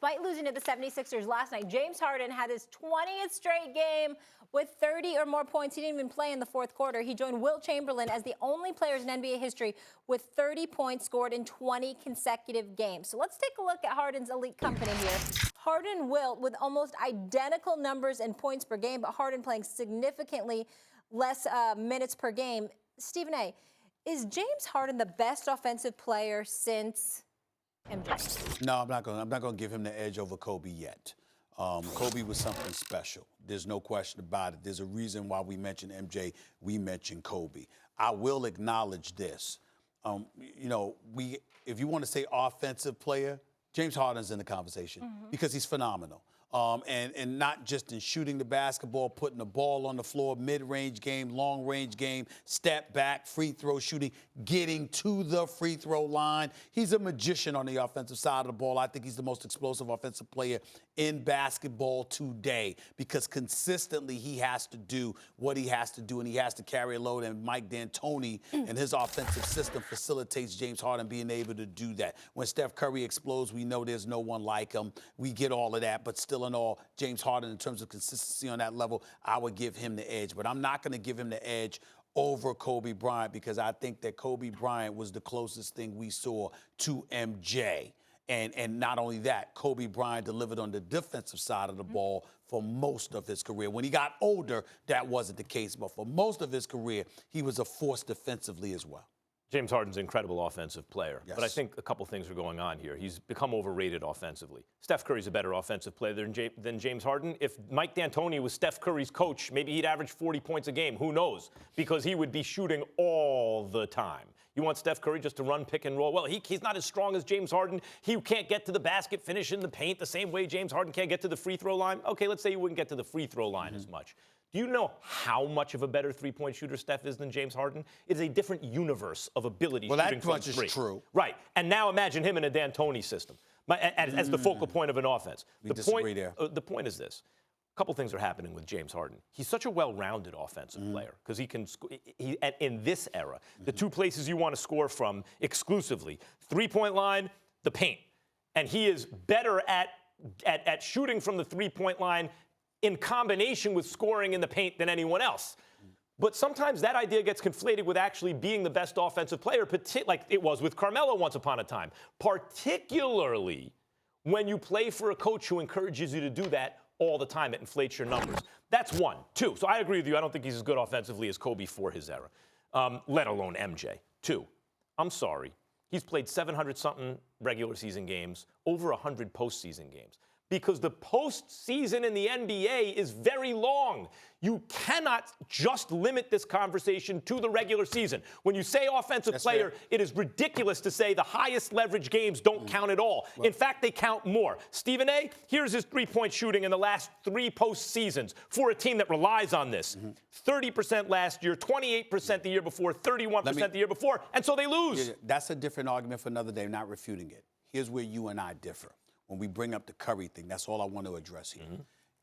despite losing to the 76ers last night, James Harden had his 20th straight game with 30 or more points. He didn't even play in the fourth quarter. He joined Wilt Chamberlain as the only players in NBA history with 30 points scored in 20 consecutive games. So let's take a look at Harden's elite company here. Harden and Wilt with almost identical numbers and points per game, but Harden playing significantly less minutes per game. Stephen A., is James Harden the best offensive player since MJ? No, I'm not going to give him the edge over Kobe yet. Kobe was something special. There's no question about it. There's a reason why we mention MJ, we mention Kobe. I will acknowledge this. If you want to say offensive player, James Harden's in the conversation because he's phenomenal. And not just in shooting the basketball, putting the ball on the floor, mid-range game, long-range game, step back, free throw shooting, getting to the free throw line. He's a magician on the offensive side of the ball. I think he's the most explosive offensive player in basketball today because consistently he has to do what he has to do, and he has to carry a load, and Mike D'Antoni and his offensive system facilitates James Harden being able to do that. When Steph Curry explodes, we know there's no one like him. We get all of that, but still in all, James Harden, in terms of consistency on that level, I would give him the edge. But I'm not going to give him the edge over Kobe Bryant because I think that Kobe Bryant was the closest thing we saw to MJ. And not only that, Kobe Bryant delivered on the defensive side of the ball for most of his career. When he got older, that wasn't the case. But for most of his career, he was a force defensively as well. James Harden's an incredible offensive player, yes. But I think a couple things are going on here. He's become overrated offensively. Steph Curry's a better offensive player than James Harden. If Mike D'Antoni was Steph Curry's coach, maybe he'd average 40 points a game. Who knows? Because he would be shooting all the time. You want Steph Curry just to run, pick and roll? Well, he's not as strong as James Harden. He can't get to the basket, finish in the paint the same way James Harden can't get to the free throw line. Okay, let's say he wouldn't get to the free throw line as much. Do you know how much of a better three-point shooter Steph is than James Harden? It is a different universe of ability shooting from three. Well, that much is true. Right. And now imagine him in a D'Antoni system as the focal point of an offense. We disagree there. The point is this. A couple things are happening with James Harden. He's such a well-rounded offensive player because he can in this era, the two places you want to score from exclusively, three-point line, the paint. And he is better at shooting from the three-point line in combination with scoring in the paint than anyone else. But sometimes that idea gets conflated with actually being the best offensive player, like it was with Carmelo once upon a time, particularly when you play for a coach who encourages you to do that all the time. It inflates your numbers. That's one. Two, so I agree with you. I don't think he's as good offensively as Kobe for his era, let alone MJ. Two, I'm sorry. He's played 700-something regular season games, over 100 postseason games. Because the postseason in the NBA is very long. You cannot just limit this conversation to the regular season. When you say offensive player, fair. it is ridiculous to say the highest leverage games don't count at all. Well, in fact, they count more. Stephen A., here's his three-point shooting in the last three postseasons for a team that relies on this. 30% last year, 28% the year before, 31% the year before, and so they lose. Yeah, that's a different argument for another day, not refuting it. Here's where you and I differ. When we bring up the Curry thing, that's all I want to address here.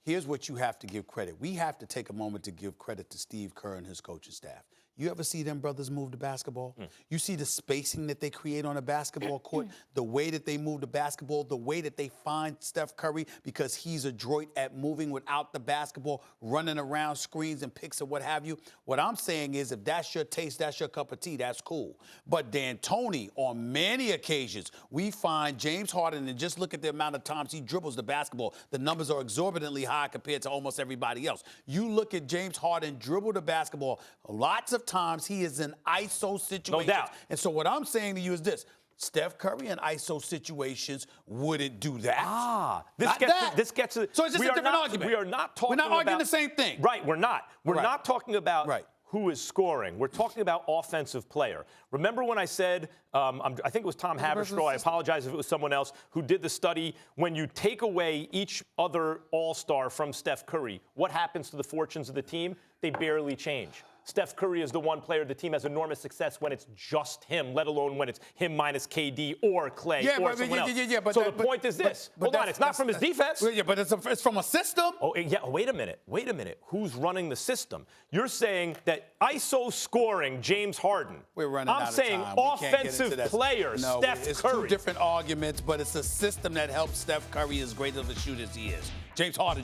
Here's what you have to give credit. We have to take a moment to give credit to Steve Kerr and his coaching staff. You ever see them brothers move the basketball? You see the spacing that they create on a basketball court, the way that they move the basketball, the way that they find Steph Curry because he's adroit at moving without the basketball, running around screens and picks or what have you. What I'm saying is if that's your taste, that's your cup of tea, that's cool. But D'Antoni, on many occasions, we find James Harden, and just look at the amount of times he dribbles the basketball. The numbers are exorbitantly high compared to almost everybody else. You look at James Harden dribble the basketball lots of times he is in ISO situations. No doubt. And so what I'm saying to you is this. Steph Curry in ISO situations wouldn't do that. This gets to. So it's just a different argument. We are not talking We're not arguing about the same thing. Right, we're not. We're not talking about who is scoring. We're talking about offensive player. Remember when I said, I think it was Tom Haverstraw, I apologize if it was someone else, who did the study, when you take away each other all-star from Steph Curry, what happens to the fortunes of the team? They barely change. Steph Curry is the one player the team has enormous success when it's just him, let alone when it's him minus KD or Clay or someone else. So the point is this. Hold on, it's not from his defense. Yeah, but it's from a system. Oh, yeah, wait a minute. Who's running the system? You're saying that ISO scoring James Harden. We're running out I'm of saying time. We can't get into offensive that. player, No, Steph it's Curry. two different arguments, but it's a system that helps Steph Curry as great of a shooter as he is. James Harden.